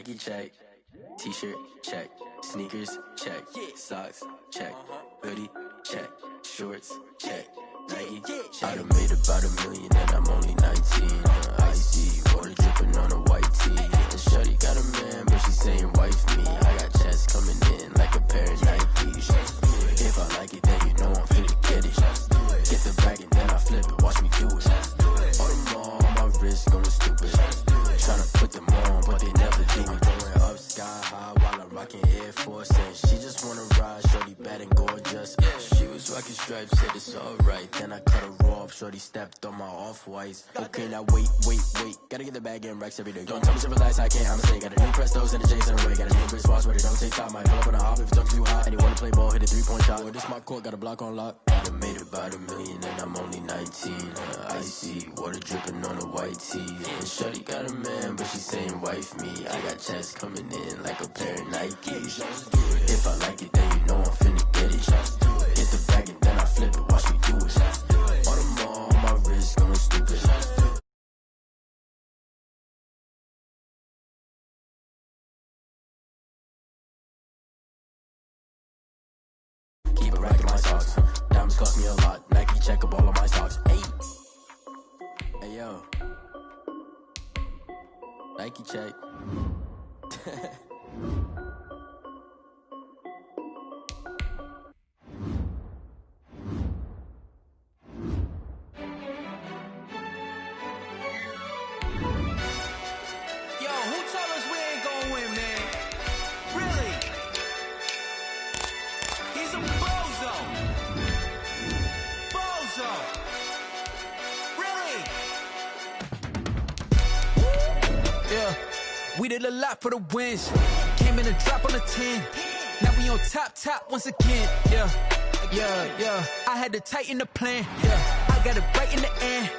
Nike check, t-shirt check, sneakers check, socks check, hoodie check, shorts check, Nike check. I done made about $1 million and I'm only 19. Icy water dripping on a white tee. And shorty got a man, but she saying wife me. I got checks coming in like a pair of Nikes. If I like it, then you know I'm finna get it. Get the bag and then I flip it. Watch me do it. All them on my wrist going stupid. Tryna put them on, but they never do it. Going up sky high while I'm rocking Air Force. And she just wanna ride, shorty bad and gorgeous. She was rocking stripes, said it's alright. Then I cut her off, shorty stepped on my off-whites. Okay, now wait. Gotta get the bag and racks every day. Don't tell me simple lies, I can't, I'ma say. Got a new Prestos and a J's in a way. Got a new Chris Boss, but it don't take time. I pull up on a hop if it's too hot. And you wanna play ball, hit a 3-point shot. Or this my court, got a block on lock. I done made about $1 million and I'm only 19. Icy water dripping on a white tee. And shorty got a man, but she saying wife me. I got checks coming in like a pair of Nikes. If I like it, then you know I'm finna get it. Hit the bag and then I flip it, watch me do it. All them on my wrist going stupid. Keep it racking my socks. Diamonds cost me a lot. Nike check up all of my socks. Hey yo. Nike check. We did a lot for the wins. Came in a drop on the 10. Now we on top once again. Yeah. I had to tighten the plan. Yeah. I got it right in the end.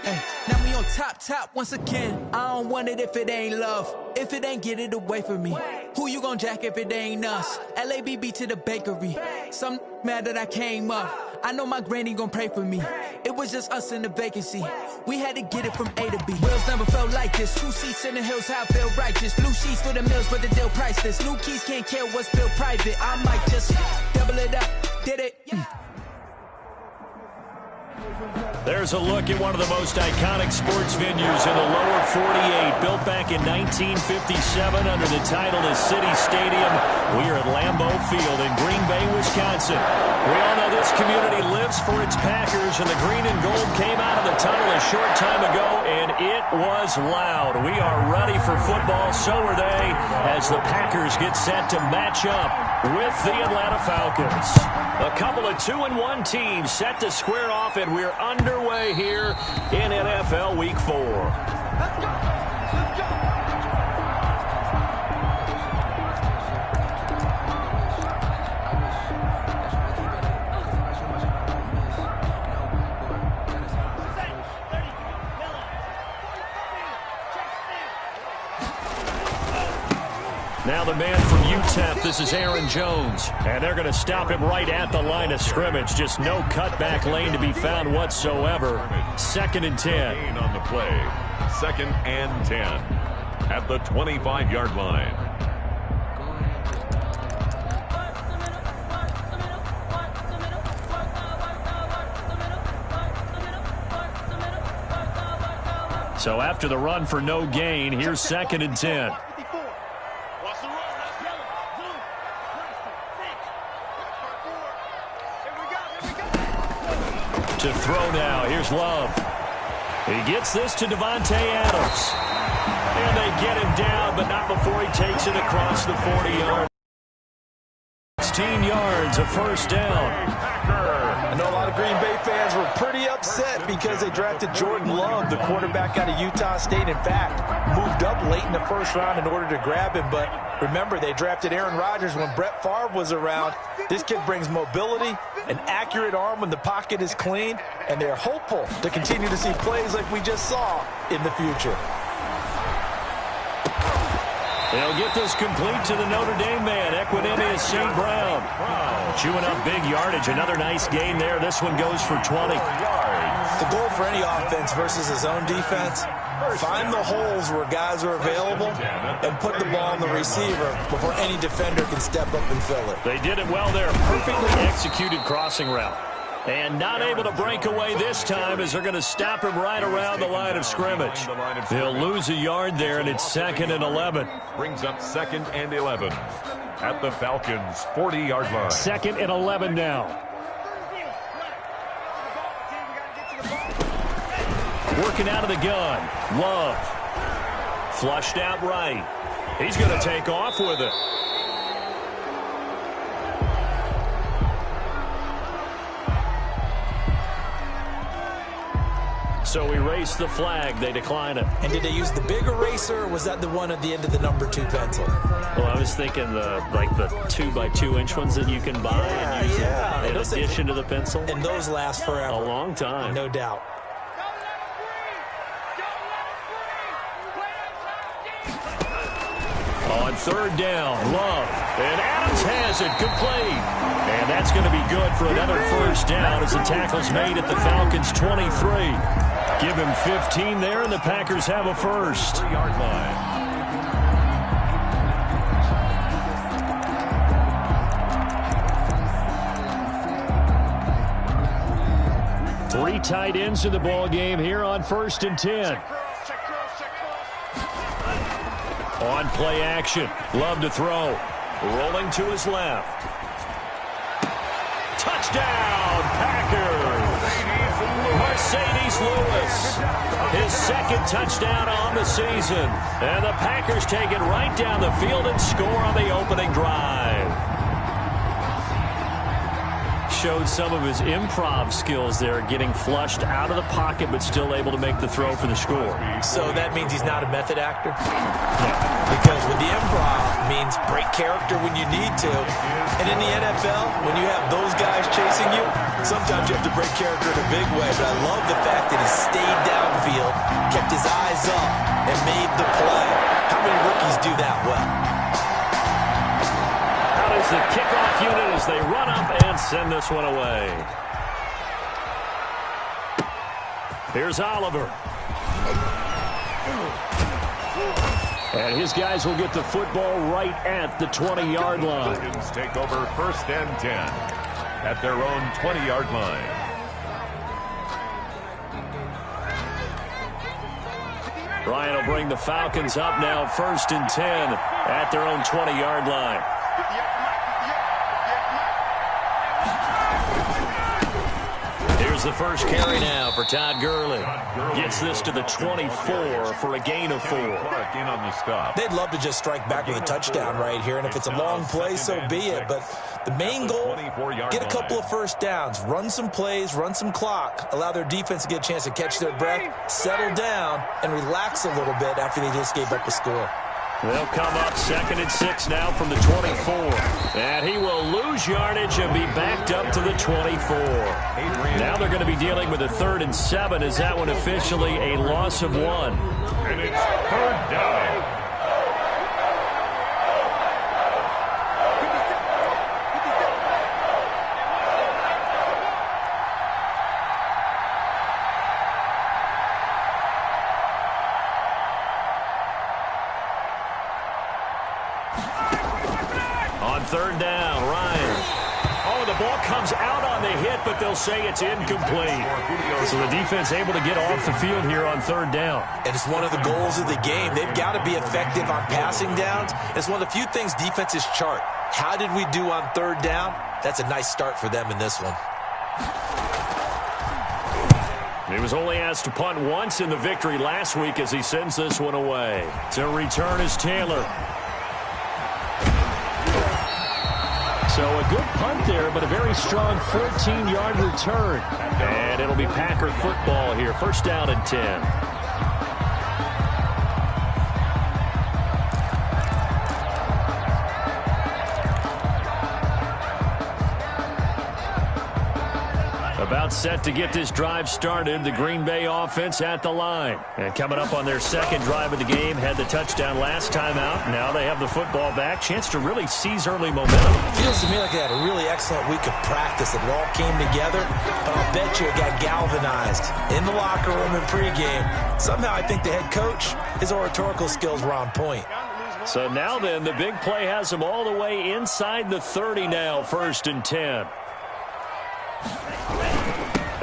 Now we on top once again. I don't want it if it ain't love. If it ain't, get it away from me. Who you gon' jack if it ain't us? LABB to the bakery. Some mad that I came up. I know my granny gon' pray for me. It was just us in the vacancy. We had to get it from A to B. Wheels never felt like this. 2 seats in the hills, how I feel righteous. Blue sheets for the mills, but the deal priceless. New keys can't kill what's built private. I might just double it up. Did it? There's a look at one of the most iconic sports venues in the lower 48. Built back in 1957 under the title of City Stadium. We are at Lambeau Field in Green Bay, Wisconsin. We all know this community lives for its Packers, and the green and gold came out of the tunnel a short time ago, and it was loud. We are ready for football, so are they, as the Packers get set to match up with the Atlanta Falcons. A couple of 2-1 teams set to square off, and we're underway here in NFL Week 4. Let's go! Now the man from UTEP, this is Aaron Jones. And they're going to stop him right at the line of scrimmage. Just no cutback lane to be found whatsoever. 2nd and 10. On the play. 2nd and 10. At the 25-yard line. So after the run for no gain, here's 2nd and 10. To throw now. Here's Love. He gets this to Devontae Adams. And they get him down, but not before he takes it across the 40-yard. 16 yards, a first down. I know a lot of Green Bay fans were pretty upset because they drafted Jordan Love, the quarterback out of Utah State. In fact, moved up late in the first round in order to grab him. But remember, they drafted Aaron Rodgers when Brett Favre was around. This kid brings mobility, an accurate arm when the pocket is clean, and they're hopeful to continue to see plays like we just saw in the future. They'll get this complete to the Notre Dame man, Equinemius St. Brown. Chewing up big yardage. Another nice gain there. This one goes for 20. The goal for any offense versus his own defense Find the holes where guys are available and put the ball on the receiver before any defender can step up and fill it. They did it well there. Perfectly executed crossing route. And not able to break away this time as they're going to stop him right around the line of scrimmage. They'll lose a yard there, and it's 2nd and 11. Brings up 2nd and 11 at the Falcons' 40-yard line. 2nd and 11 now. Working out of the gun. Love. Flushed out right. He's going to take off with it. So erase the flag. They decline it. And did they use the big eraser, or was that the one at the end of the number 2 pencil? Well, I was thinking the 2x2-inch ones that you can buy and use in addition to the pencil. And those last forever. A long time. No doubt. On 3rd down, Love. And Adams has it complete. And that's going to be good for another 1st down as the tackle's made at the Falcons' 23. Give him 15 there, and the Packers have a 1st. 3-yard line. Three tight ends in the ball game here on 1st and 10. On play action. Love to throw. Rolling to his left. Touchdown, Packers. Mercedes Lewis. His 2nd touchdown on the season. And the Packers take it right down the field and score on the opening drive. Showed some of his improv skills there, getting flushed out of the pocket but still able to make the throw for the score. So that means he's not a method actor? Yeah. Because with the improv means break character when you need to. And in the NFL, when you have those guys chasing you, sometimes you have to break character in a big way. But I love the fact that he stayed downfield, kept his eyes up, and made the play. How many rookies do that well? Out is the kickoff unit as they run up and send this one away. Here's Oliver. And his guys will get the football right at the 20-yard line. Falcons take over 1st and 10 at their own 20-yard line. Ryan will bring the Falcons up now 1st and 10 at their own 20-yard line. Here's the first carry now for Todd Gurley. Gets this to the 24 for a gain of 4. They'd love to just strike back with a touchdown right here, and if it's a long play, so be it. But the main goal, get a couple of 1st downs, run some plays, run some clock, allow their defense to get a chance to catch their breath, settle down, and relax a little bit after they just gave up a score. They'll come up 2nd and 6 now from the 24. And he will lose yardage and be backed up to the 24. Now they're going to be dealing with a 3rd and 7. Is that one officially a loss of 1? And it's 3rd down. On 3rd down, Ryan. Oh, the ball comes out on the hit, but they'll say it's incomplete. So the defense able to get off the field here on 3rd down. And it's one of the goals of the game. They've got to be effective on passing downs. It's one of the few things defenses chart. How did we do on 3rd down? That's a nice start for them in this one. He was only asked to punt once in the victory last week as he sends this one away. To return is Taylor. So a good punt there, but a very strong 14-yard return. And it'll be Packer football here. 1st down and 10. About set to get this drive started, the Green Bay offense at the line. And coming up on their second drive of the game, had the touchdown last time out. Now they have the football back. Chance to really seize early momentum. Feels to me like they had a really excellent week of practice. It all came together, but I'll bet you it got galvanized in the locker room in pregame. Somehow I think the head coach, his oratorical skills were on point. So now then, the big play has them all the way inside the 30 now, 1st and 10.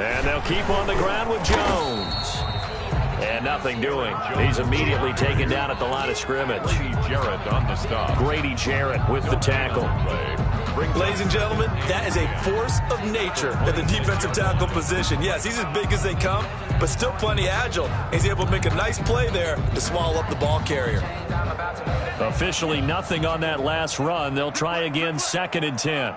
And they'll keep on the ground with Jones. And nothing doing. He's immediately taken down at the line of scrimmage. Grady Jarrett on the stop. Grady Jarrett with the tackle. Ladies and gentlemen, that is a force of nature at the defensive tackle position. Yes, he's as big as they come, but still plenty agile. He's able to make a nice play there to swallow up the ball carrier. Officially nothing on that last run. They'll try again, 2nd and 10.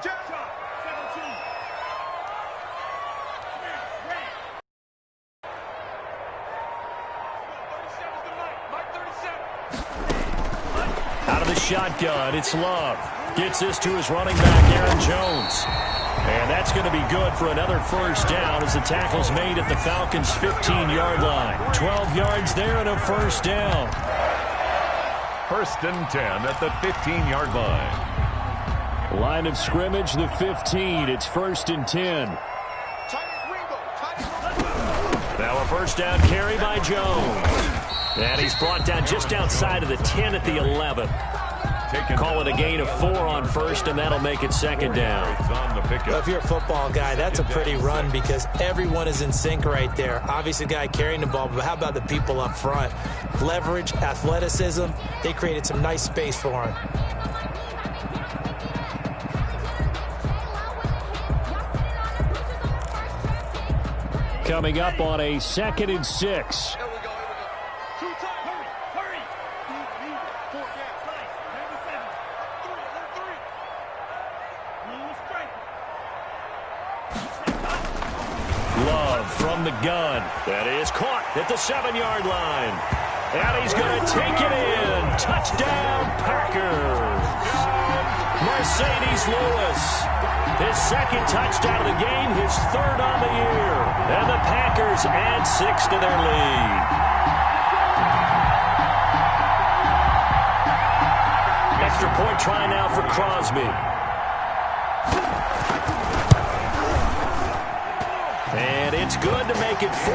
Out of the shotgun, it's Love. Gets this to his running back, Aaron Jones. And that's going to be good for another 1st down as the tackle's made at the Falcons' 15-yard line. 12 yards there and a 1st down. 1st and 10 at the 15-yard line. Line of scrimmage, the 15. It's 1st and 10. Now a 1st down carry by Jones. And he's brought down just outside of the 10 at the 11. Call it a gain of 4 on 1st, and that'll make it 2nd down. Well, if you're a football guy, that's a pretty run because everyone is in sync right there. Obviously, the guy carrying the ball, but how about the people up front? Leverage, athleticism, they created some nice space for him. Coming up on a 2nd and 6. Love from the gun. That is caught at the 7-yard line. And he's going to take it in. Touchdown, Packers. Mercedes Lewis. His 2nd touchdown of the game, his 3rd on the year. And the Packers add 6 to their lead. Extra point try now for Crosby. And it's good to make it 14-0.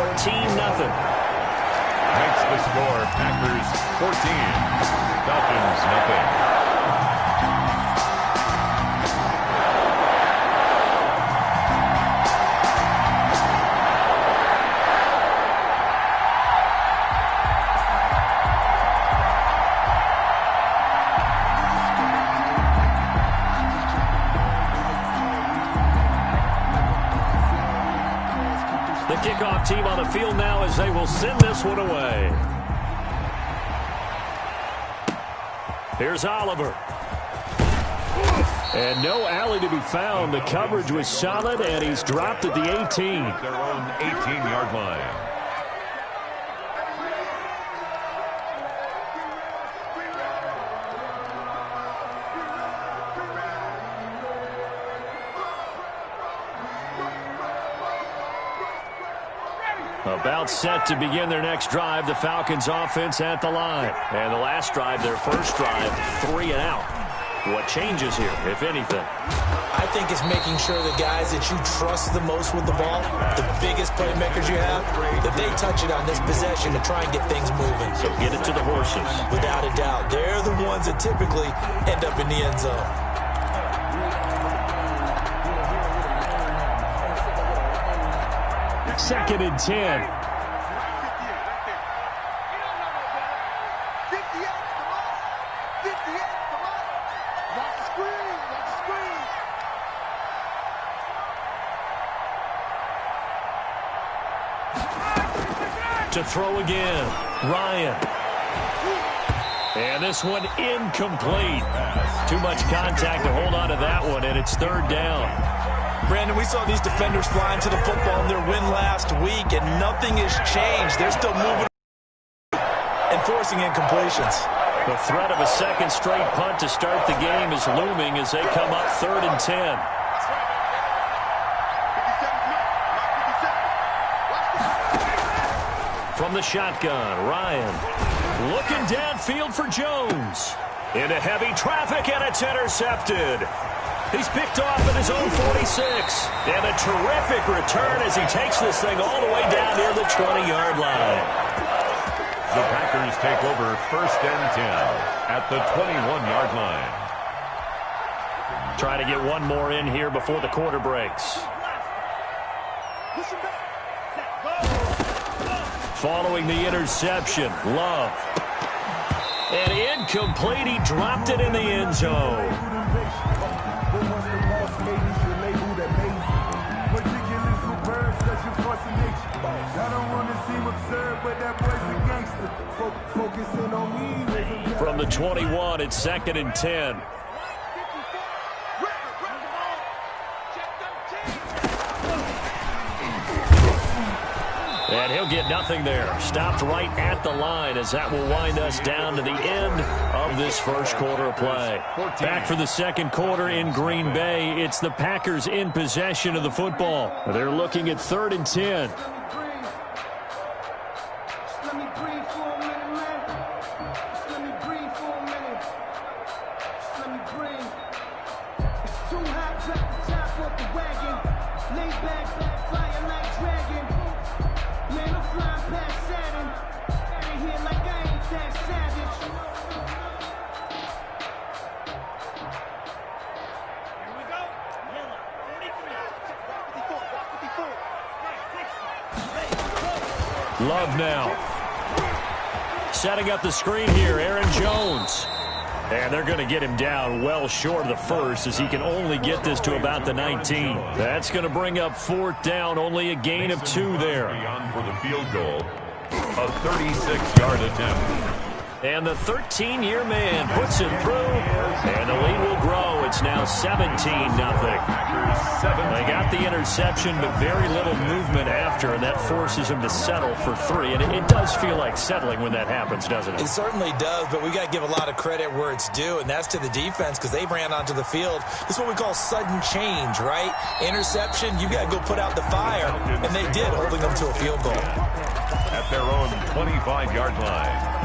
Makes the score Packers 14, Falcons nothing. Kickoff team on the field now as they will send this one away. Here's Oliver. And no alley to be found. The coverage was solid, and he's dropped at the 18. Their own 18-yard line. About set to begin their next drive, the Falcons offense at the line. And the last drive, their first drive, 3 and out. What changes here, if anything? I think it's making sure the guys that you trust the most with the ball, the biggest playmakers you have, that they touch it on this possession to try and get things moving. So get it to the horses. Without a doubt. They're the ones that typically end up in the end zone. 2nd and 10. To throw again, Ryan. And this one incomplete. Too much contact to hold on to that one, and it's 3rd down. Brandon, we saw these defenders flying to the football in their win last week, and nothing has changed. They're still moving and forcing incompletions. The threat of a second straight punt to start the game is looming as they come up 3rd and 10. From the shotgun, Ryan looking downfield for Jones. Into heavy traffic, and it's intercepted. He's picked off at his own 46. And a terrific return as he takes this thing all the way down near the 20-yard line. The Packers take over 1st and 10 at the 21-yard line. Trying to get one more in here before the quarter breaks. Following the interception, Love. And incomplete, he dropped it in the end zone. From the 21, it's 2nd and 10. And he'll get nothing there. Stopped right at the line as that will wind us down to the end of this first quarter of play. Back for the second quarter in Green Bay. It's the Packers in possession of the football. They're looking at 3rd and 10. Love now. Setting up the screen here, Aaron Jones. And they're going to get him down well short of the first as he can only get this to about the 19. That's going to bring up 4th down, only a gain of 2 there. Beyond for the field goal, a 36-yard attempt. And the 13-year man puts it through, and the lead will grow. It's now 17-0. They got the interception, but very little movement after, and that forces him to settle for 3. And it does feel like settling when that happens, doesn't it? It certainly does, but we got to give a lot of credit where it's due, and that's to the defense because they ran onto the field. This is what we call sudden change, right? Interception, you got to go put out the fire, and they did, holding them to a field goal. At their own 25-yard line.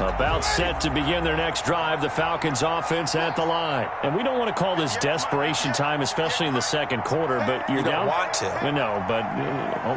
About set to begin their next drive, the Falcons offense at the line. And we don't want to call this desperation time, especially in the second quarter, but you're down. You don't want to. No, but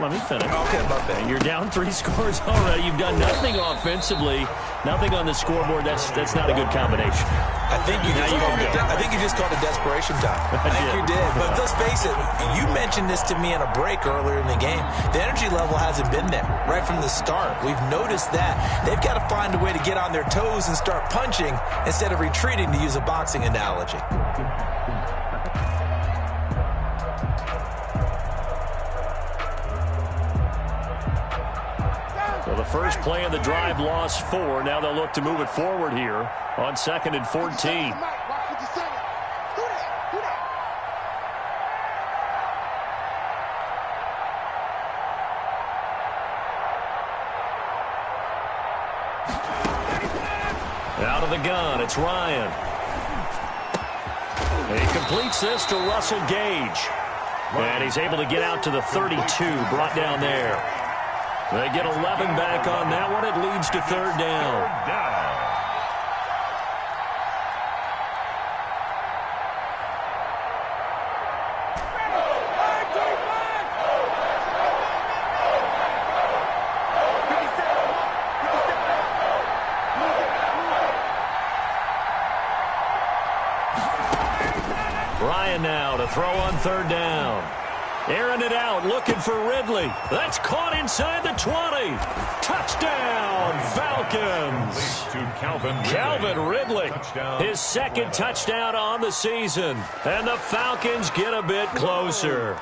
let me finish. Okay, my bad. You're down 3 scores already. You've done nothing offensively, nothing on the scoreboard. That's not a good combination. I think you just called it desperation time. I think you did. But let's face it, you mentioned this to me in a break earlier in the game. The energy level hasn't been there right from the start. We've noticed that. They've got to find a way to get on their toes and start punching instead of retreating, to use a boxing analogy. So the first play of the drive lost 4. Now they'll look to move it forward here on 2nd and 14. Out of the gun, it's Ryan. And he completes this to Russell Gage. And he's able to get out to the 32, brought down there. They get 11 back on that one. It leads to 3rd down. Ryan now to throw on 3rd down. Airing it out, looking for Ridley. That's caught inside the 20. Touchdown, Falcons. Calvin Ridley, his 2nd touchdown on the season. And the Falcons get a bit closer.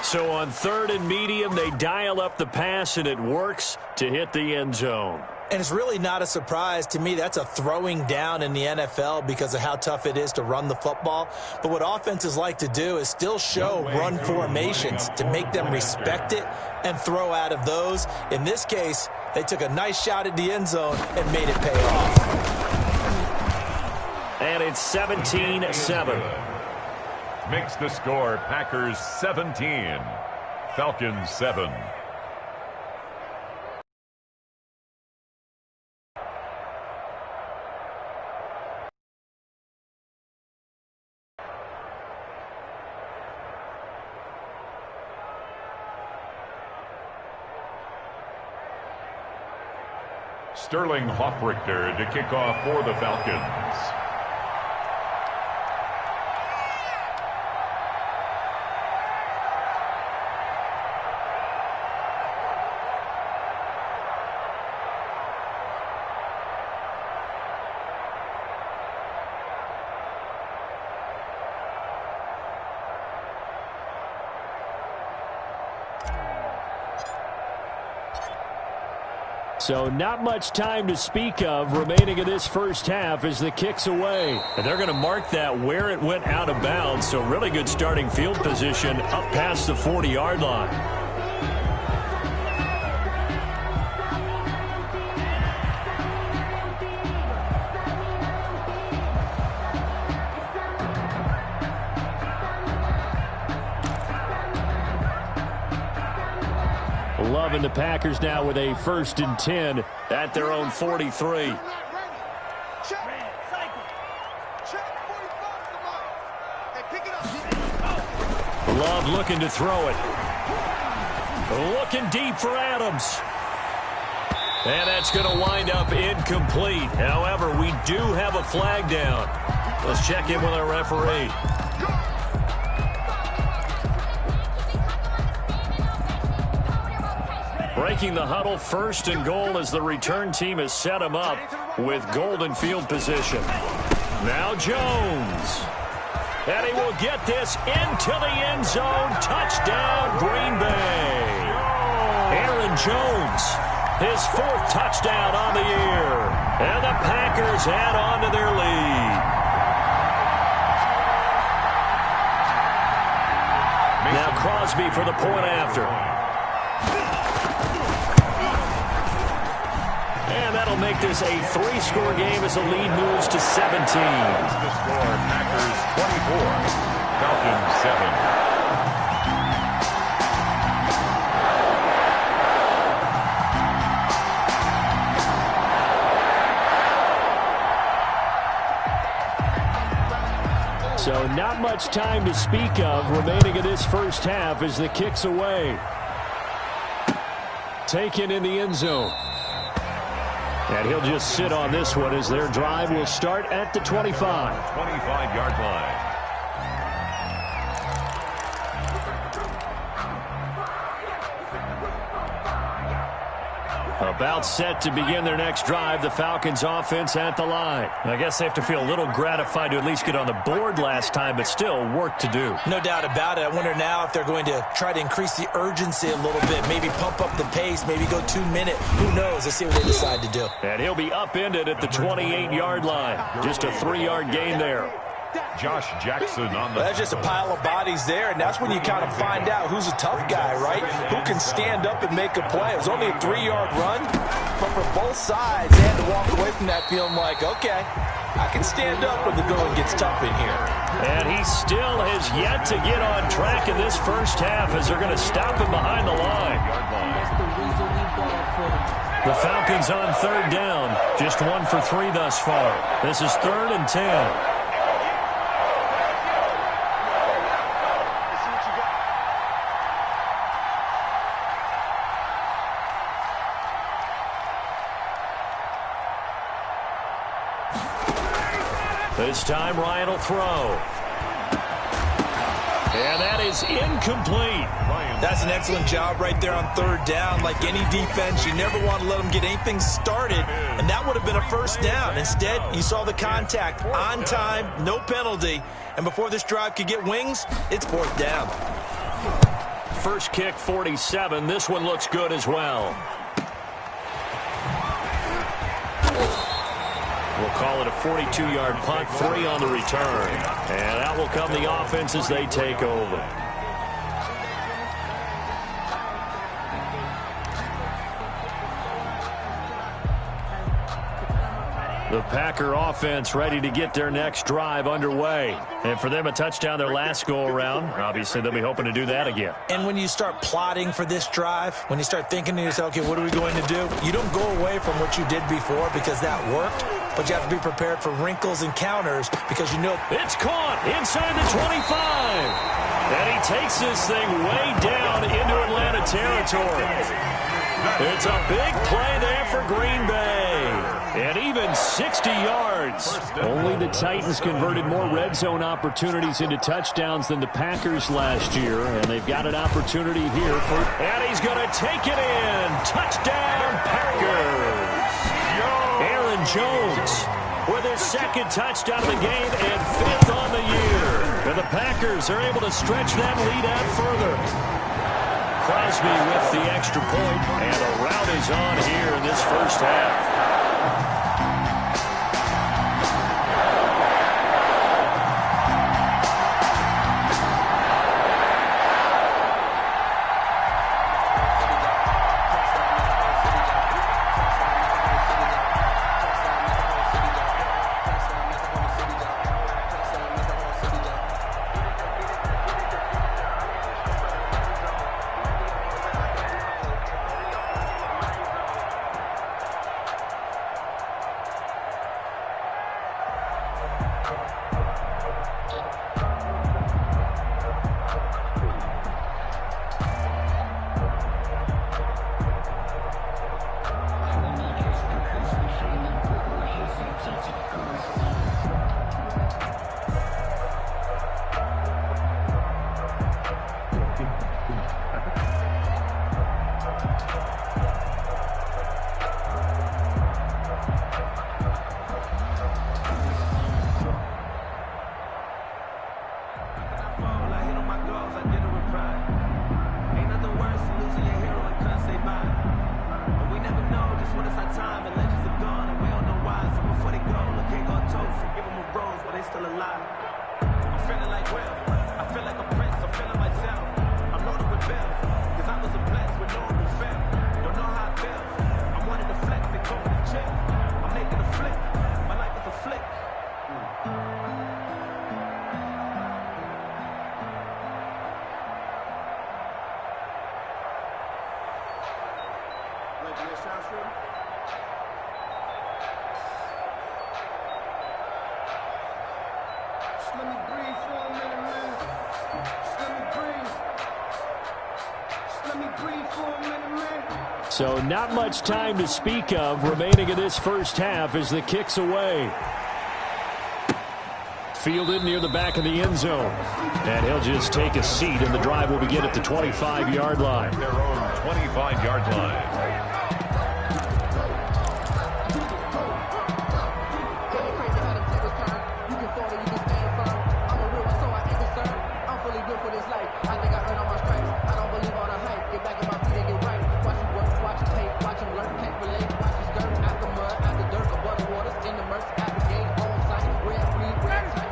So on 3rd and medium, they dial up the pass, and it works to hit the end zone. And it's really not a surprise to me. That's a throwing down in the NFL because of how tough it is to run the football. But what offenses like to do is still show run formations to make them respect it and throw out of those. In this case, they took a nice shot at the end zone and made it pay off. And it's 17-7. Makes the score Packers 17, Falcons 7. Sterling Hoffrichter to kick off for the Falcons. So not much time to speak of remaining in this first half as the kick's away. And they're going to mark that where it went out of bounds. So really good starting field position up past the 40-yard line. Loving the Packers now with a 1st and 10 at their own 43. Love looking to throw it. Looking deep for Adams. And that's going to wind up incomplete. However, we do have a flag down. Let's check in with our referee. Breaking the huddle, 1st and goal as the return team has set him up with golden field position. Now Jones. And he will get this into the end zone. Touchdown, Green Bay. Aaron Jones, his 4th touchdown on the year. And the Packers add on to their lead. Now Crosby for the point after. And that'll make this a 3-score game as the lead moves to 17. The score, Packers 24, Falcons 7. So not much time to speak of remaining in this first half as the kick's away. Taken in the end zone. And he'll just sit on this one as their drive will start at the 25. 25-yard line. About set to begin their next drive, the Falcons offense at the line. I guess they have to feel a little gratified to at least get on the board last time, but still work to do. No doubt about it. I wonder now if they're going to try to increase the urgency a little bit, maybe pump up the pace, maybe go 2 minute. Who knows? Let's see what they decide to do. And he'll be upended at the 28-yard line. Just a 3-yard gain there. Josh Jackson on the... That's just a pile of bodies there, and that's when you kind of find out who's a tough guy, right? Who can stand up and make a play. It was only a 3-yard run, but for both sides, they had to walk away from that feeling like, okay, I can stand up when the going gets tough in here. And he still has yet to get on track in this first half as they're going to stop him behind the line. The Falcons on third down, just 1 for 3 thus far. This is 3rd and 10. This time Ryan will throw. And that is incomplete. That's an excellent job right there on third down. Like any defense, you never want to let them get anything started, and that would have been a first down. Instead, you saw the contact on time, no penalty, and before this drive could get wings, it's 4th down. First kick, 47. This one looks good as well. We'll call it a 42-yard punt, 3 on the return. And out will come the offense as they take over. The Packer offense ready to get their next drive underway. And for them, a touchdown their last go-around. Obviously, they'll be hoping to do that again. And when you start plotting for this drive, when you start thinking to yourself, okay, what are we going to do? You don't go away from what you did before because that worked, but you have to be prepared for wrinkles and counters because you know. It's caught inside the 25. And he takes this thing way down into Atlanta territory. It's a big play there for Green Bay. And even 60 yards. Only the Titans converted more red zone opportunities into touchdowns than the Packers last year. And they've got an opportunity here for... And he's going to take it in. Touchdown, Packers. Aaron Jones with his 2nd touchdown of the game and 5th on the year. And the Packers are able to stretch that lead out further. Crosby with the extra point, and a rout is on here in this first half. Let me breathe So not much time to speak of remaining in this first half as the kick's away. Fielded near the back of the end zone. And he'll just take a seat, and the drive will begin at the 25-yard line. Their own 25-yard line.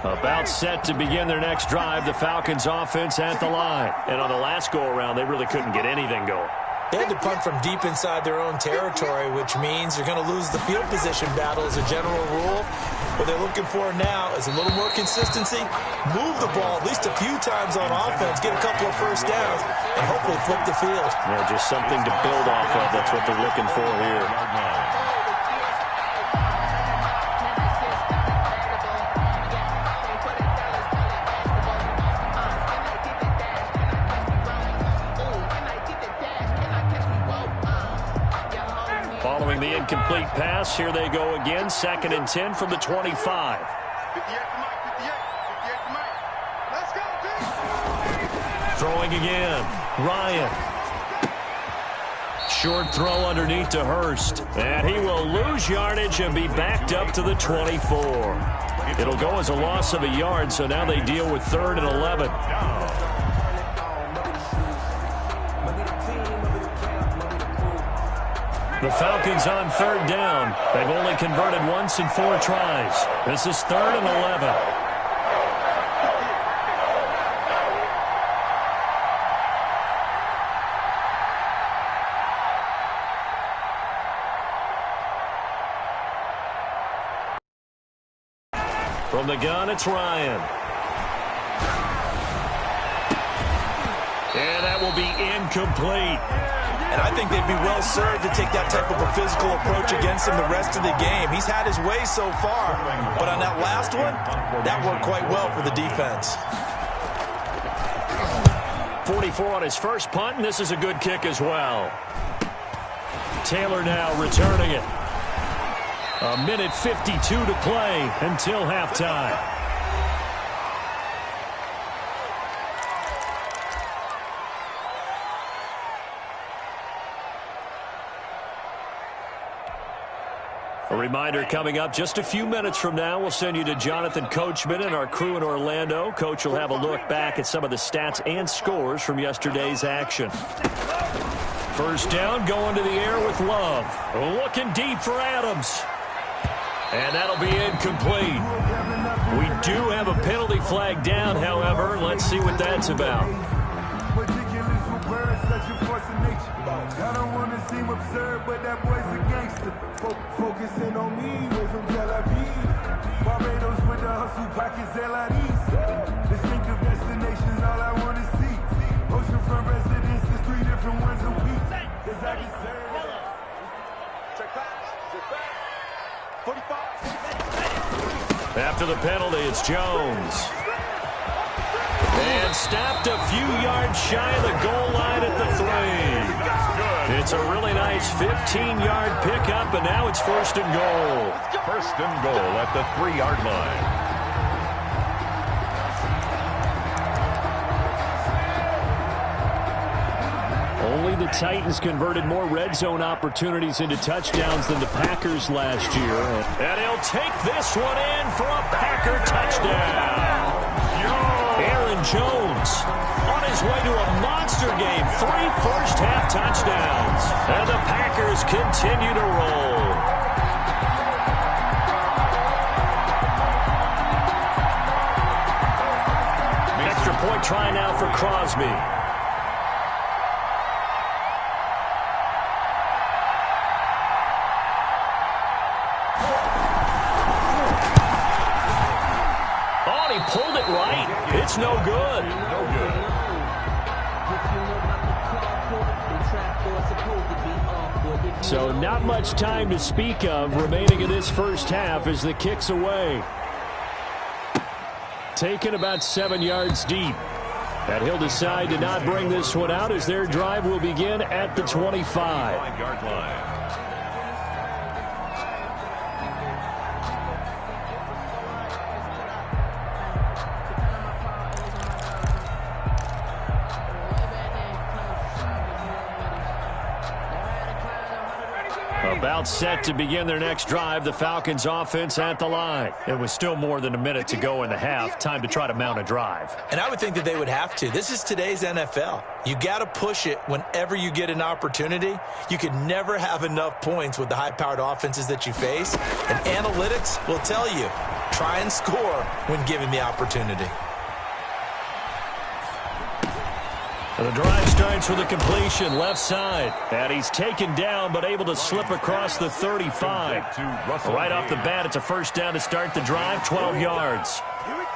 About set to begin their next drive, the Falcons offense at the line. And on the last go-around, they really couldn't get anything going. They had to punt from deep inside their own territory, which means you're going to lose the field position battle as a general rule. What they're looking for now is a little more consistency, move the ball at least a few times on offense, get a couple of first downs, and hopefully flip the field. Yeah, just something to build off of. That's what they're looking for here. Following the incomplete pass, here they go again, 2nd and 10 from the 25. Throwing again, Ryan. Short throw underneath to Hurst, and he will lose yardage and be backed up to the 24. It'll go as a loss of a yard, so now they deal with 3rd and 11. The Falcons on 3rd down. They've only converted once in 4 tries. This is 3rd and 11. From the gun, it's Ryan. And that will be incomplete. And I think they'd be well served to take that type of a physical approach against him the rest of the game. He's had his way so far, but on that last one, that worked quite well for the defense. 44 on his first punt, and this is a good kick as well. Taylor now returning it. 1:52 to play until halftime. A reminder coming up just a few minutes from now. We'll send you to Jonathan Coachman and our crew in Orlando. Coach will have a look back at some of the stats and scores from yesterday's action. First down, going to the air with Love. Looking deep for Adams. And that'll be incomplete. We do have a penalty flag down, however. Let's see what that's about. I don't want to seem absurd, but that boy's a gangster. Focusing on me, way from Tel Aviv. Barbados with the hustle pockets, LIDs. Distinctive destinations, all I want to see. Oceanfront residences, 3 different ones a week. Cause I can say check back. 45. After the penalty, it's Jones. And stopped a few yards shy of the goal line at the 3. It's a really nice 15-yard pickup, and now it's 1st and goal. 1st and goal at the 3-yard line. Only the Titans converted more red zone opportunities into touchdowns than the Packers last year. And he'll take this one in for a Packer touchdown. Aaron Jones on his way to a monster game. 3 first-half touchdowns. And the Packers continue to roll. Extra point try now for Crosby. Pulled it right. It's no good. So not much time to speak of remaining in this first half as the kick's away. Taken about 7 yards deep. And he'll decide to not bring this one out as their drive will begin at the 25-yard line. About set to begin their next drive, the Falcons offense at the line. It was still more than a minute to go in the half. Time to try to mount a drive. And I would think that they would have to. This is today's NFL. You got to push it whenever you get an opportunity. You can never have enough points with the high-powered offenses that you face. And analytics will tell you, try and score when given the opportunity. And the drive starts with a completion left side. And he's taken down but able to slip across the 35. Right off the bat, it's a first down to start the drive, 12 yards.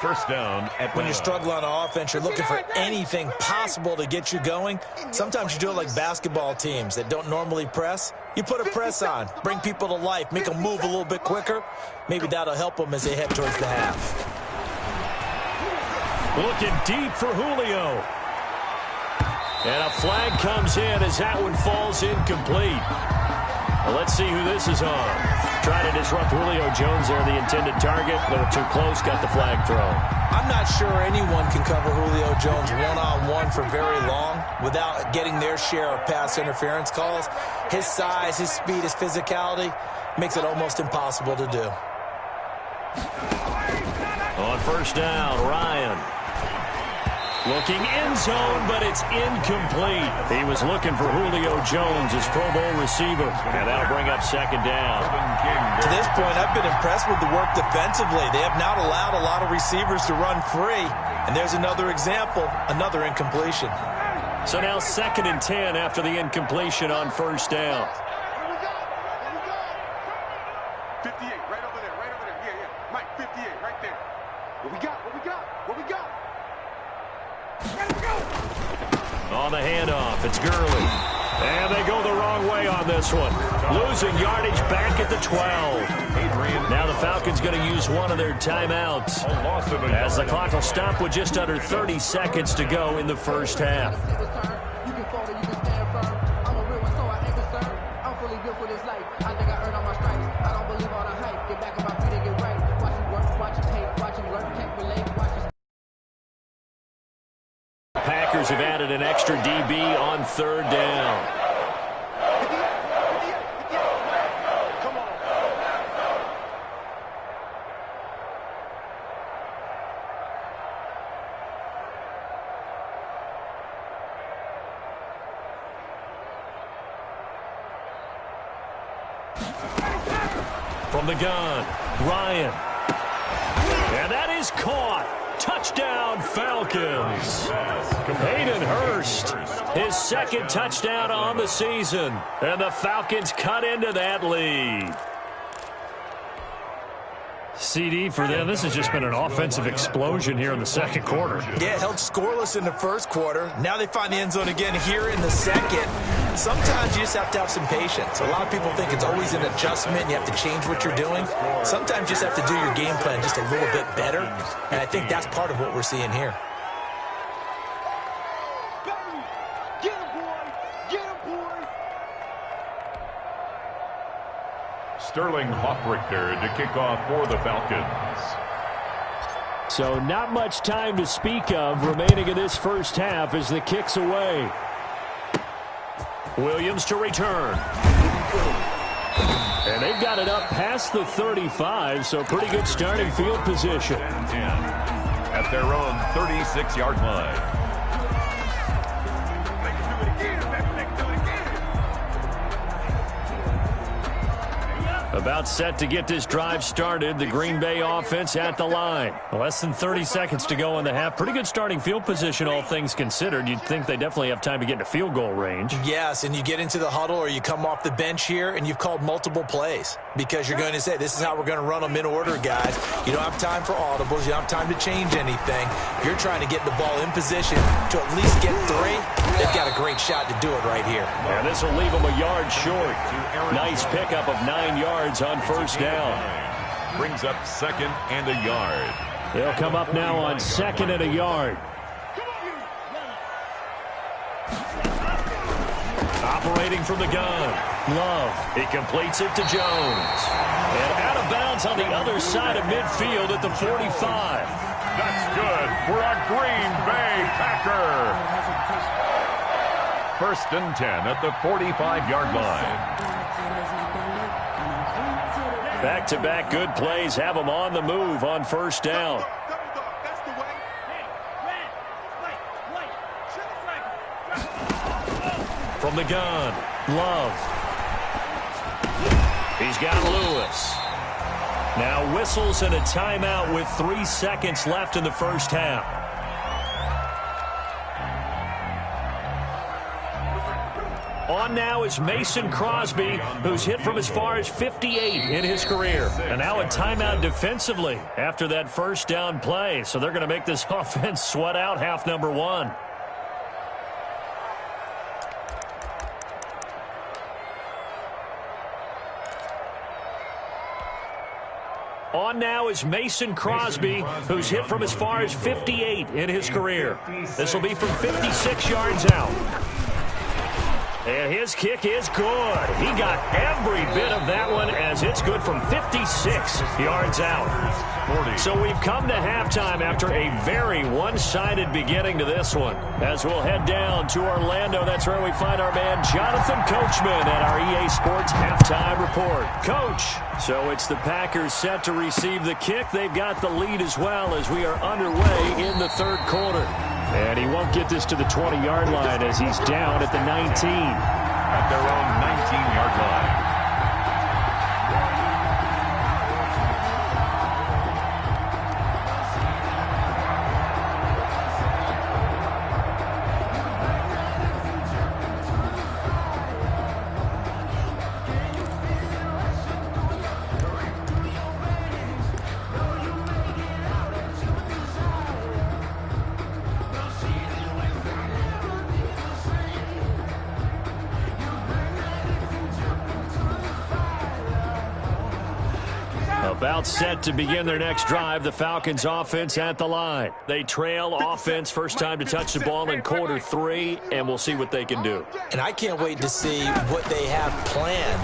First down. When you're struggling on offense, you're looking for anything possible to get you going. Sometimes you do it like basketball teams that don't normally press. You put a press on, bring people to life, make them move a little bit quicker. Maybe that'll help them as they head towards the half. Looking deep for Julio. And a flag comes in as that one falls incomplete. Well, let's see who this is on. Trying to disrupt Julio Jones there, the intended target. A little too close, got the flag thrown. I'm not sure anyone can cover Julio Jones one-on-one for very long without getting their share of pass interference calls. His size, his speed, his physicality makes it almost impossible to do. On first down, Ryan. Looking end zone, but it's incomplete. He was looking for Julio Jones, his Pro Bowl receiver. And that'll bring up second down. To this point, I've been impressed with the work defensively. They have not allowed a lot of receivers to run free. And there's another example, another incompletion. So now 2nd and 10 after the incompletion on first down. 58, right over there, right over there. Yeah, yeah. Mike, 58, right there. What we got? What we got? What we got? On the handoff, it's Gurley. And they go the wrong way on this one. Losing yardage back at the 12. Now the Falcons going to use one of their timeouts as the clock will stop with just under 30 seconds to go in the first half. Packers have added an extra DB on third down. From the gun, Ryan. And that is caught. Touchdown, Falcons. Hayden Hurst, his second touchdown on the season. And the Falcons cut into that lead. CD for them. This has just been an offensive explosion here in the second quarter. Yeah, held scoreless in the first quarter. Now they find the end zone again here in the second. Sometimes you just have to have some patience. A lot of people think it's always an adjustment and you have to change what you're doing. Sometimes you just have to do your game plan just a little bit better. And I think that's part of what we're seeing here. Get him, boy! Get him, boy! Sterling Hoffrichter to kick off for the Falcons. So not much time to speak of remaining in this first half as the kick's away. Williams to return. And they've got it up past the 35, so pretty good starting field position. At their own 36-yard line. About set to get this drive started. The Green Bay offense at the line. Less than 30 seconds to go in the half. Pretty good starting field position, all things considered. You'd think they definitely have time to get into field goal range. Yes, and you get into the huddle or you come off the bench here and you've called multiple plays because you're going to say, this is how we're going to run them in order, guys. You don't have time for audibles. You don't have time to change anything. You're trying to get the ball in position to at least get 3. They've got a great shot to do it right here. And this will leave them a yard short. Nice pickup of 9 yards on first down. Brings up 2nd and a yard. They'll come up now on 2nd and a yard. Operating from the gun. Love. He completes it to Jones. And out of bounds on the other side of midfield at the 45. That's good for a Green Bay Packer. 1st and 10 at the 45-yard line. Back-to-back good plays have them on the move on 1st down. From the gun, Love. He's got Lewis. Now whistles and a timeout with 3 seconds left in the 1st half. On now is Mason Crosby, who's hit from as far as 58 in his career. And now a timeout defensively after that 1st down play. So they're going to make this offense sweat out half number 1. On now is Mason Crosby, who's hit from as far as 58 in his career. This will be from 56 yards out. And his kick is good. He got every bit of that one as it's good from 56 yards out. So we've come to halftime after a very one-sided beginning to this one. As we'll head down to Orlando, that's where we find our man Jonathan Coachman at our EA Sports Halftime Report. Coach, so it's the Packers set to receive the kick. They've got the lead as well as we are underway in the 3rd quarter. And he won't get this to the 20-yard line as he's down at the 19. At their own 19-yard line. About set to begin their next drive, the Falcons offense at the line. They trail offense, first time to touch the ball in quarter 3, and we'll see what they can do. And I can't wait to see what they have planned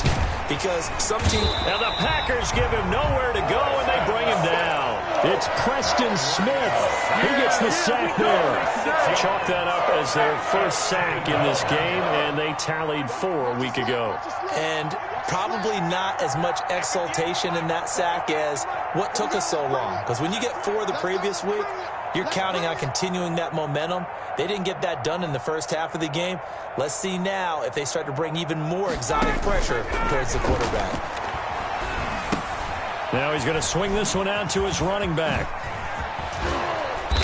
because some team... Now the Packers give him nowhere to go, and they bring him down. It's Preston Smith. He gets the sack there. Chalk that up as their first sack in this game, and they tallied 4 a week ago. And probably not as much exultation in that sack as what took us so long. Because when you get 4 the previous week, you're counting on continuing that momentum. They didn't get that done in the first half of the game. Let's see now if they start to bring even more exotic pressure towards the quarterback. Now he's going to swing this one out to his running back.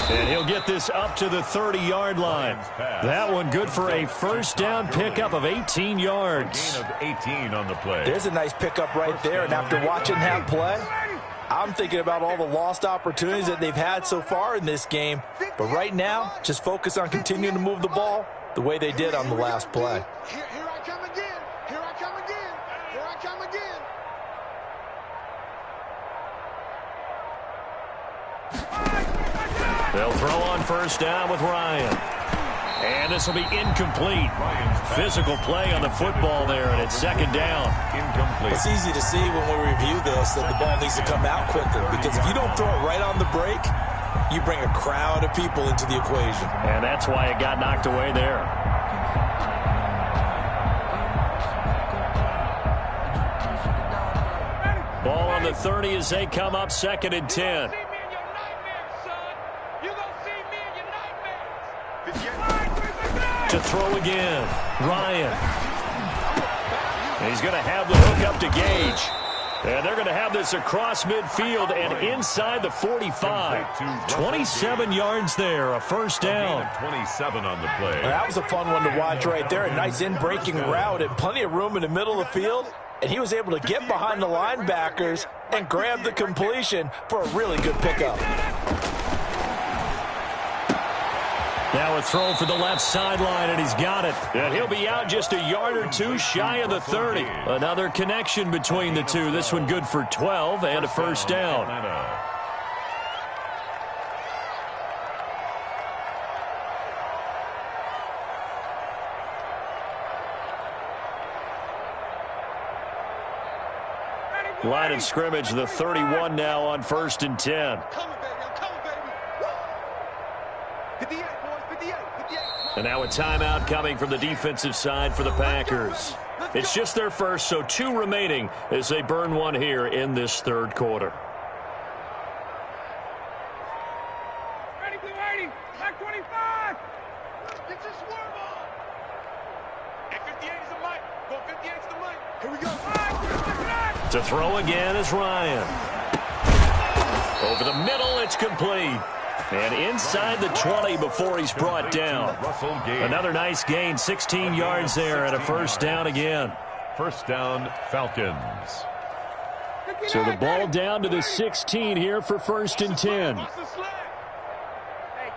And he'll get this up to the 30-yard line. That one good for a first down pickup of 18 yards. Gain of 18 on the play. There's a nice pickup right there. And after watching that play, I'm thinking about all the lost opportunities that they've had so far in this game. But right now, just focus on continuing to move the ball the way they did on the last play. Here I come again. Here I come again. Here I come again. They'll throw on first down with Ryan. And this will be incomplete. Physical play on the football there, and it's 2nd down. Incomplete. It's easy to see when we review this that the ball needs to come out quicker because if you don't throw it right on the break, you bring a crowd of people into the equation. And that's why it got knocked away there. Ball on the 30 as they come up 2nd and 10. To throw again, Ryan. He's going to have the hook up to Gage. And they're going to have this across midfield and inside the 45. 27 yards there, a first down. 27 on the play. That was a fun one to watch right there. A nice in-breaking route and plenty of room in the middle of the field. And he was able to get behind the linebackers and grab the completion for a really good pickup. Now a throw for the left sideline, and he's got it. And he'll be out just a yard or 2 shy of the 30. Another connection between the two. This one good for 12 and a first down. Line of scrimmage, the 31 now on 1st and 10. I'm coming, baby. I'm coming, baby. 58, boys. 58. 58. And now a timeout coming from the defensive side for the Packers. It's just their first, so 2 remaining as they burn one here in this 3rd quarter. Ready, be ready. Back 25. Get your swerve on. And 58 is the mic. Go 58 is the mic. Here we go. To throw again is Ryan. Over the middle, it's complete. And inside the 20 before he's brought down. Another nice gain, 16 yards there, and a 1st down again. 1st down, Falcons. So the ball down to the 16 here for 1st and 10. Hey,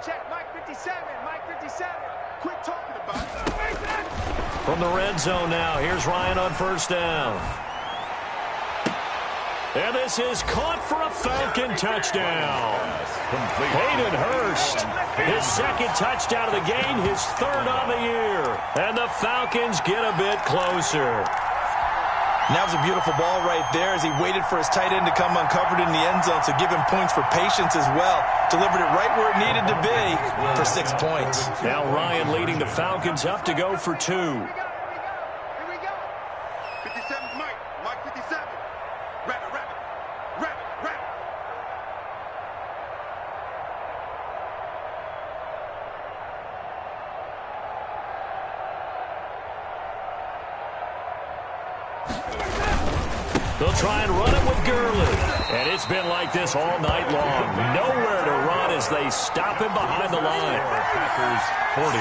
check Mike 57. Mike 57. Quit talking about it. From the red zone now, here's Ryan on 1st down. And this is caught for a Falcon touchdown. Hayden Hurst, his 2nd touchdown of the game, his 3rd on the year. And the Falcons get a bit closer. And that was a beautiful ball right there as he waited for his tight end to come uncovered in the end zone, so give him points for patience as well. Delivered it right where it needed to be for 6 points. Now Ryan leading the Falcons up to go for 2. Here we go. 57's Mike. Mike 57. Rabbit, rabbit. Rabbit, rabbit. They'll try and run it with Gurley. And it's been like this all night long. Nowhere to run as they stop him behind the line. Packers 40,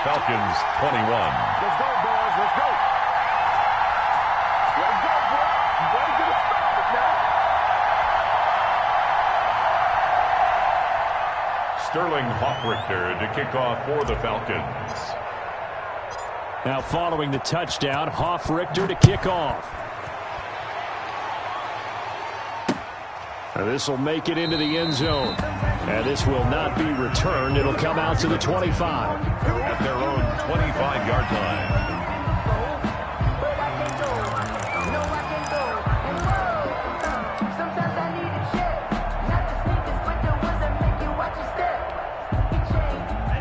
Falcons 21. Let's go, boys. Let's go. Let's go, boys. Ready to stop it now. Sterling Hoffrichter to kick off for the Falcons. Now following the touchdown, Hoffrichter to kick off. This will make it into the end zone. And this will not be returned. It'll come out to the 25. At their own 25-yard line.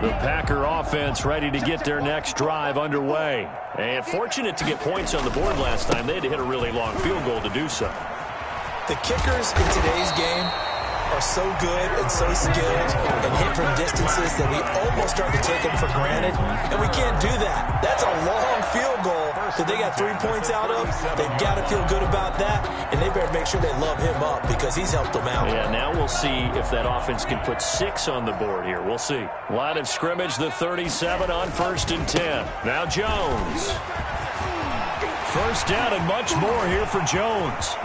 The Packer offense ready to get their next drive underway. And fortunate to get points on the board last time. They had to hit a really long field goal to do so. The kickers in today's game are so good and so skilled and hit from distances that we almost start to take them for granted, and we can't do that. That's a long field goal that they got 3 points out of. They've got to feel good about that, and they better make sure they love him up because he's helped them out. Yeah, now we'll see if that offense can put 6 on the board here. We'll see. Line of scrimmage, the 37 on 1st and 10. Now Jones. 1st down and much more here for Jones.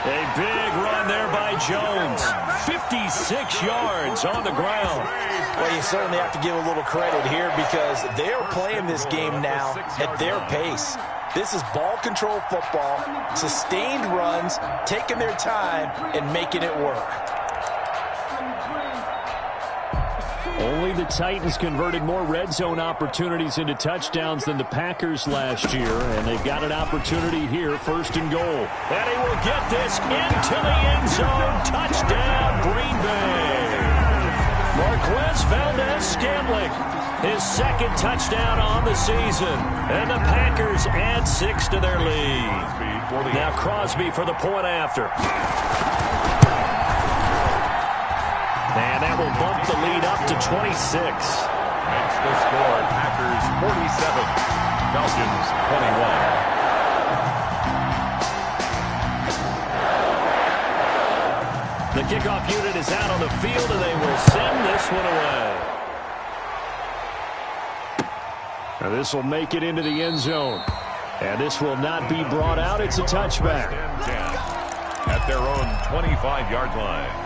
A big run there by Jones. 56 yards on the ground. Well, you certainly have to give a little credit here because they're playing this game now at their pace. This is ball control football, sustained runs, taking their time, and making it work. Only the Titans converted more red zone opportunities into touchdowns than the Packers last year, and they've got an opportunity here, 1st and goal. And he will get this into the end zone. Touchdown, Green Bay. Marquez Valdez-Scantling, his 2nd touchdown on the season. And the Packers add 6 to their lead. Now Crosby for the point after. And that will bump the lead up to 26. Makes the score Packers 47, Falcons 21. The kickoff unit is out on the field, and they will send this one away. Now this will make it into the end zone. And this will not be brought out. It's a touchback. At their own 25-yard line.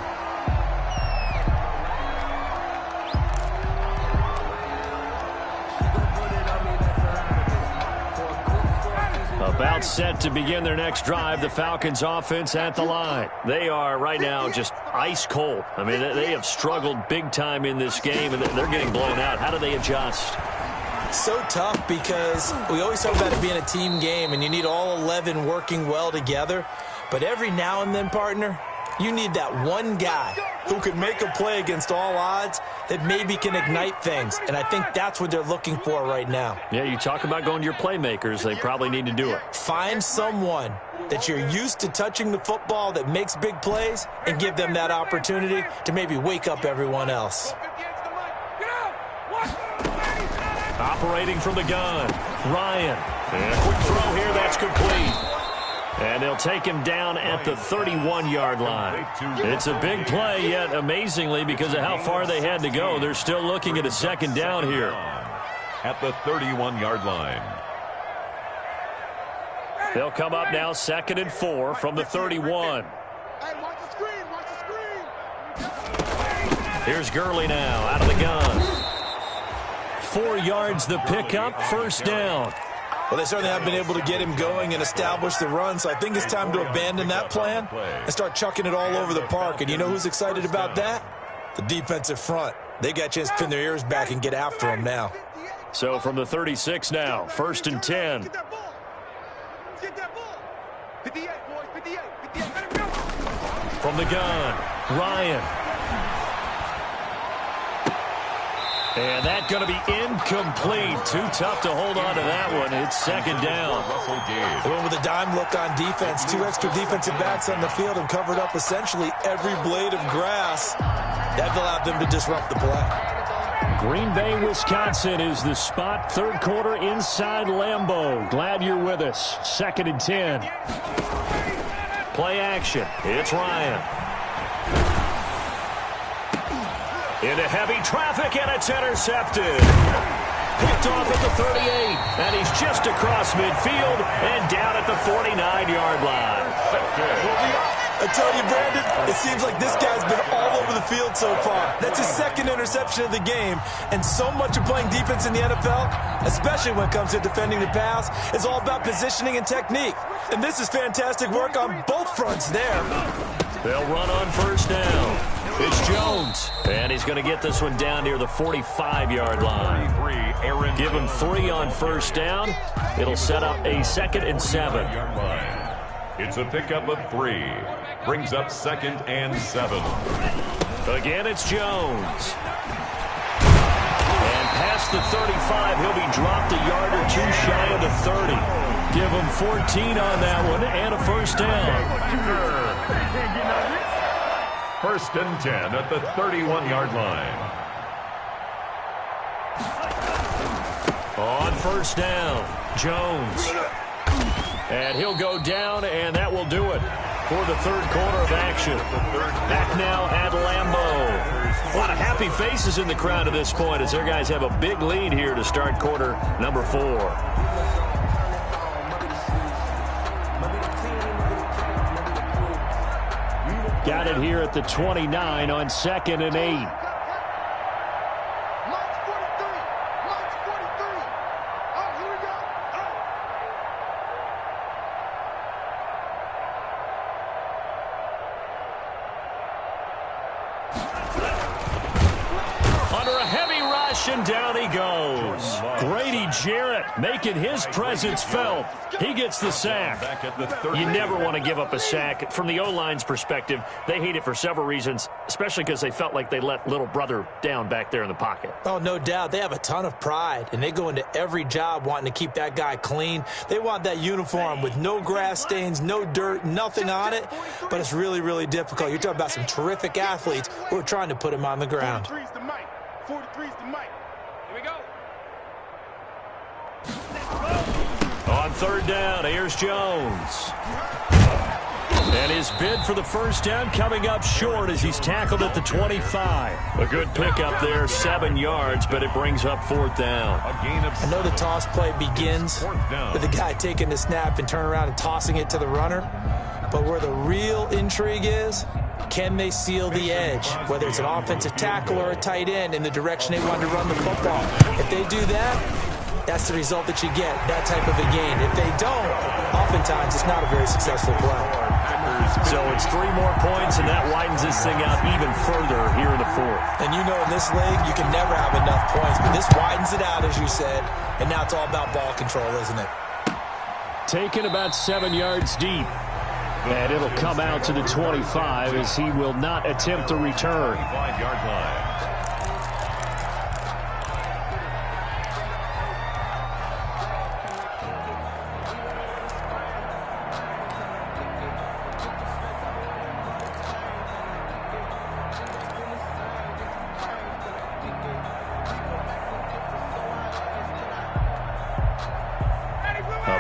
About set to begin their next drive, the Falcons offense at the line. They are right now just ice cold. I mean, they have struggled big time in this game, and they're getting blown out. How do they adjust? So tough because we always talk about it being a team game and you need all 11 working well together. But every now and then, partner, you need that one guy who can make a play against all odds that maybe can ignite things. And I think that's what they're looking for right now. Yeah, you talk about going to your playmakers. They probably need to do it. Find someone that you're used to touching the football that makes big plays and give them that opportunity to maybe wake up everyone else. Operating from the gun, Ryan. And a quick throw here, that's complete. And they'll take him down at the 31-yard line. It's a big play, yet amazingly, because of how far they had to go, they're still looking at a second down here. At the 31-yard line. They'll come up now 2nd and 4 from the 31. Here's Gurley now out of the gun. 4 yards the pickup, first down. Well, they certainly have been able to get him going and establish the run, so I think it's time to abandon that plan and start chucking it all over the park. And you know who's excited about that? The defensive front. They got a chance to pin their ears back and get after him now. So from the 36 now, 1st and 10. From the gun, Ryan. And that's going to be incomplete. Too tough to hold on to that one. It's second down. They went with a dime look on defense. 2 extra defensive backs on the field and covered up essentially every blade of grass. That allowed them to disrupt the play. Green Bay, Wisconsin is the spot. 3rd quarter inside Lambeau. Glad you're with us. 2nd and 10. Play action. It's Ryan. Into heavy traffic, and it's intercepted. Picked off at the 38, and he's just across midfield and down at the 49-yard line. I tell you, Brandon, it seems like this guy's been all over the field so far. That's his 2nd interception of the game, and so much of playing defense in the NFL, especially when it comes to defending the pass, is all about positioning and technique. And this is fantastic work on both fronts there. They'll run on first down. It's Jones, and he's going to get this one down near the 45-yard line. Give him 3 on first down. It'll set up a 2nd and 7. It's a pickup of 3. Brings up 2nd and 7. Again, it's Jones. And past the 35, he'll be dropped a yard or 2 shy of the 30. Give him 14 on that one and a first down. 1st and 10 at the 31-yard line. On first down, Jones. And he'll go down, and that will do it for the 3rd quarter of action. Back now at Lambeau. A lot of happy faces in the crowd at this point as their guys have a big lead here to start quarter number 4. Got it here at the 29 on 2nd and 8. And down he goes. Grady Jarrett making his presence felt. He gets the sack. You never want to give up a sack. From the O-line's perspective, they hate it for several reasons, especially because they felt like they let little brother down back there in the pocket. Oh, no doubt. They have a ton of pride, and they go into every job wanting to keep that guy clean. They want that uniform with no grass stains, no dirt, nothing on it, but it's really, really difficult. You're talking about some terrific athletes who are trying to put him on the ground. 43's the mic. Here we go. On 3rd down, here's Jones. And his bid for the first down coming up short as he's tackled at the 25. A good pickup there, 7 yards, but it brings up 4th down. I know the toss play begins with the guy taking the snap and turning around and tossing it to the runner. But where the real intrigue is, can they seal the edge, whether it's an offensive tackle or a tight end in the direction they want to run the football? If they do that, that's the result that you get, that type of a gain. If they don't, oftentimes it's not a very successful play. So it's 3 more points, and that widens this thing out even further here in the fourth. And you know in this league, you can never have enough points, but this widens it out, as you said, and now it's all about ball control, isn't it? Taken about 7 yards deep. And it'll come out to the 25 as he will not attempt to return. 25-yard line.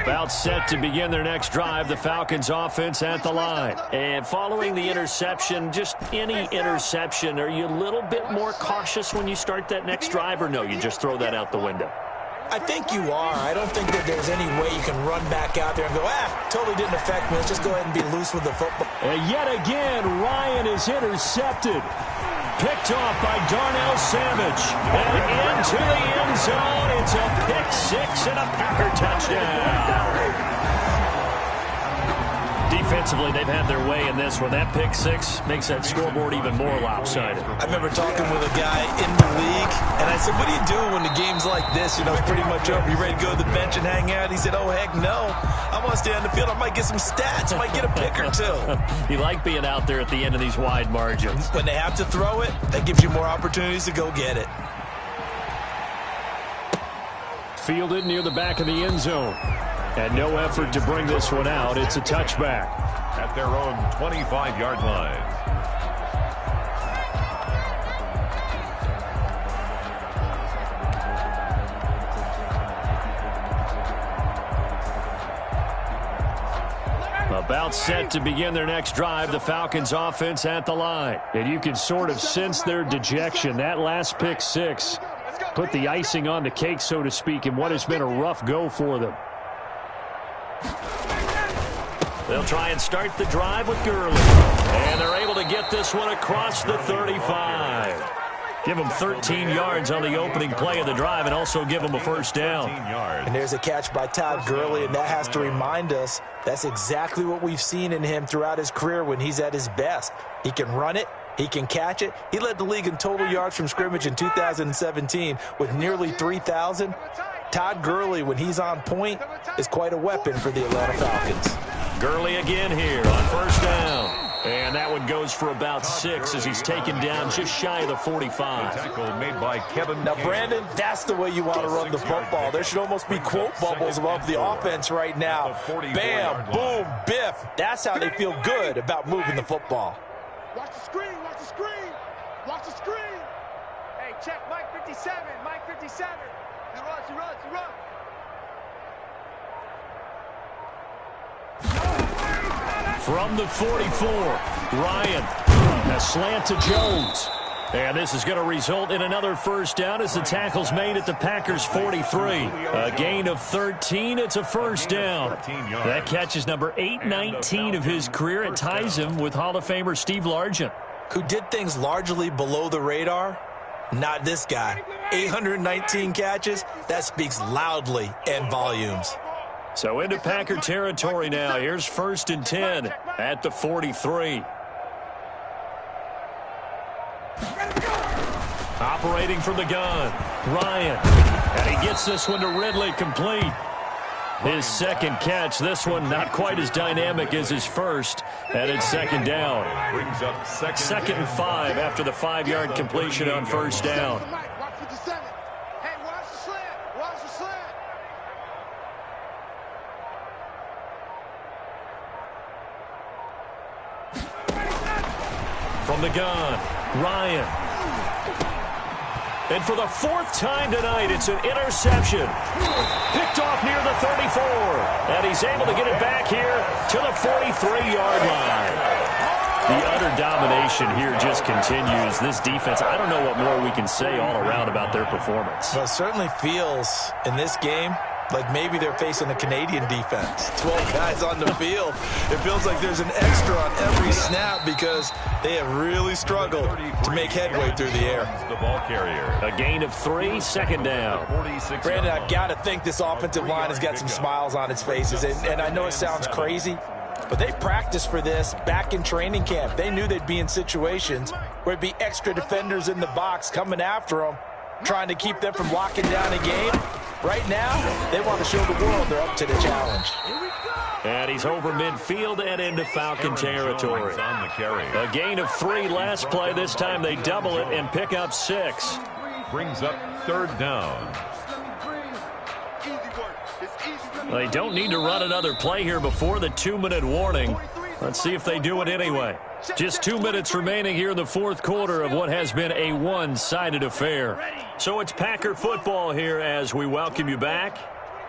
About set to begin their next drive, the Falcons offense at the line. And following the interception, just any interception, are you a little bit more cautious when you start that next drive, or no, you just throw that out the window? I think you are. I don't think that there's any way you can run back out there and go, totally didn't affect me. Let's just go ahead and be loose with the football. And yet again, Ryan is intercepted. Picked off by Darnell Savage. And into the end zone. It's a pick 6 and a Packer touchdown. Defensively, they've had their way in this one. That pick 6 makes that scoreboard even more lopsided. I remember talking with a guy in the league, and I said, what do you do when the game's like this? You know, it's pretty much over. You ready to go to the bench and hang out? He said, oh, heck no. I want to stay on the field. I might get some stats. I might get a pick or two. You like being out there at the end of these wide margins. When they have to throw it, that gives you more opportunities to go get it. Fielded near the back of the end zone. And no effort to bring this one out. It's a touchback. At their own 25-yard line. About set to begin their next drive, the Falcons offense at the line. And you can sort of sense their dejection. That last pick 6 put the icing on the cake, so to speak, in what has been a rough go for them. They'll try and start the drive with Gurley. And they're able to get this one across the 35. Give them 13 yards on the opening play of the drive and also give them a first down. And there's a catch by Todd Gurley, and that has to remind us that's exactly what we've seen in him throughout his career when he's at his best. He can run it. He can catch it. He led the league in total yards from scrimmage in 2017 with nearly 3,000. Todd Gurley, when he's on point, is quite a weapon for the Atlanta Falcons. Gurley again here on first down. And that one goes for about 6 as he's taken down just shy of the 45. The tackle made by Kevin. Now, Brandon, that's the way you want to run the football. There should almost be quote bubbles above the offense right now. Bam, boom, biff. That's how they feel good about moving the football. Watch the screen, watch the screen, watch the screen. Hey, check Mike 57, Mike 57. He runs, he runs, he runs. From the 44, Ryan, a slant to Jones. And this is going to result in another first down as the tackle's made at the Packers' 43. A gain of 13, it's a first down. That catch is number 819 of his career. It ties him with Hall of Famer Steve Largent. Who did things largely below the radar? Not this guy. 819 catches, that speaks loudly in volumes. So into Packer territory now. Here's 1st and 10 at the 43. Operating from the gun, Ryan. And he gets this one to Ridley complete. His second catch, this one not quite as dynamic as his first, and it's second down. Brings up Second and 5 after the 5-yard completion on first down. From the gun, Ryan. And for the 4th time tonight, it's an interception. Picked off near the 34. And he's able to get it back here to the 43-yard line. The utter domination here just continues. This defense, I don't know what more we can say all around about their performance. Well, it certainly feels in this game like maybe they're facing a Canadian defense. 12 guys on the field. It feels like there's an extra on every snap because they have really struggled to make headway through the air. The ball carrier. A gain of 3, second down. Brandon, I've got to think this offensive line has got some smiles on its faces. And I know it sounds crazy, But they practiced for this back in training camp. They knew they'd be in situations where it'd be extra defenders in the box coming after them, trying to keep them from locking down a game. Right now, they want to show the world they're up to the challenge. And he's over midfield and into Falcon territory. On the carry. A gain of 3 last play. This time they double it and pick up 6. Brings up 3rd down. They don't need to run another play here before the 2-minute warning. Let's see if they do it anyway. Just 2 minutes remaining here in the 4th quarter of what has been a one-sided affair. So it's Packer football here as we welcome you back.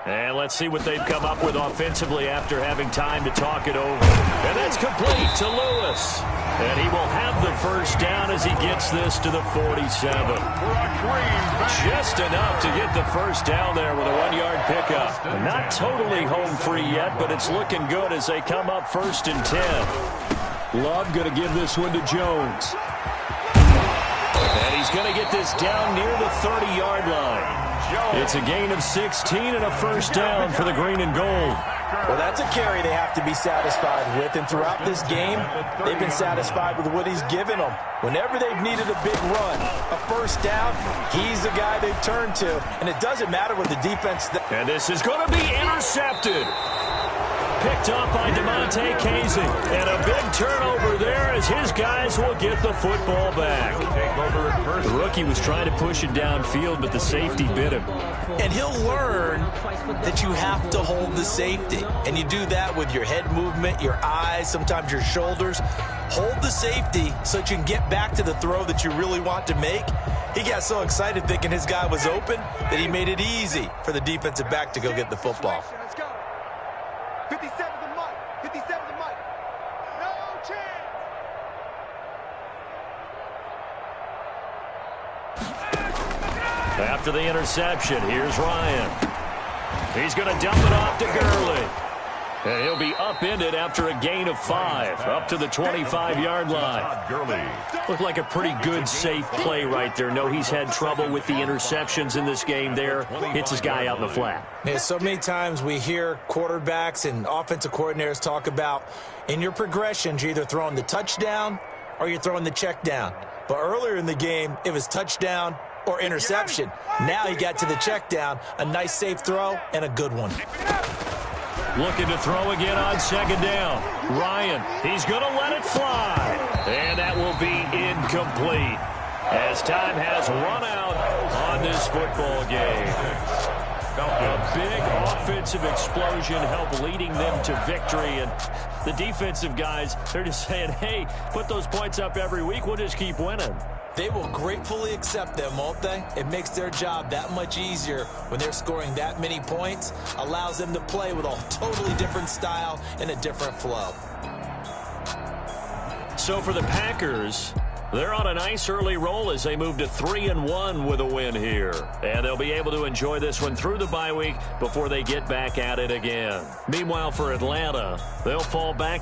And let's see what they've come up with offensively after having time to talk it over. And that's complete to Lewis. And he will have the first down as he gets this to the 47. Just enough to get the first down there with a 1-yard pickup. Not totally home free yet, but it's looking good as they come up 1st and 10. Love going to give this one to Jones. And he's going to get this down near the 30-yard line. It's a gain of 16 and a first down for the green and gold. Well, that's a carry they have to be satisfied with, and throughout this game, they've been satisfied with what he's given them. Whenever they've needed a big run, a first down, he's the guy they've turned to, and it doesn't matter what the defense... And this is going to be intercepted. Picked up by DeMonte Casey. And a big turnover there as his guys will get the football back. The rookie was trying to push it downfield, but the safety bit him. And he'll learn that you have to hold the safety. And you do that with your head movement, your eyes, sometimes your shoulders. Hold the safety so that you can get back to the throw that you really want to make. He got so excited thinking his guy was open that he made it easy for the defensive back to go get the football. 57 to Mike. 57 to Mike. No chance. After the interception, here's Ryan. He's going to dump it off to Gurley. And he'll be upended after a gain of 5, up to the 25-yard line. Looked like a pretty good, safe play right there. No, he's had trouble with the interceptions in this game there. Hits his guy out in the flat. Yeah, so many times we hear quarterbacks and offensive coordinators talk about in your progressions, you're either throwing the touchdown or you're throwing the check down. But earlier in the game, it was touchdown or interception. Now he got to the check down, a nice safe throw, and a good one. Looking to throw again on 2nd down. Ryan, he's going to let it fly. And that will be incomplete as time has run out on this football game. A big offensive explosion helped leading them to victory. And the defensive guys, they're just saying, hey, put those points up every week. We'll just keep winning. They will gratefully accept them, won't they? It makes their job that much easier when they're scoring that many points. Allows them to play with a totally different style and a different flow. So for the Packers, they're on a nice early roll as they move to 3-1 with a win here. And they'll be able to enjoy this one through the bye week before they get back at it again. Meanwhile, for Atlanta, they'll fall back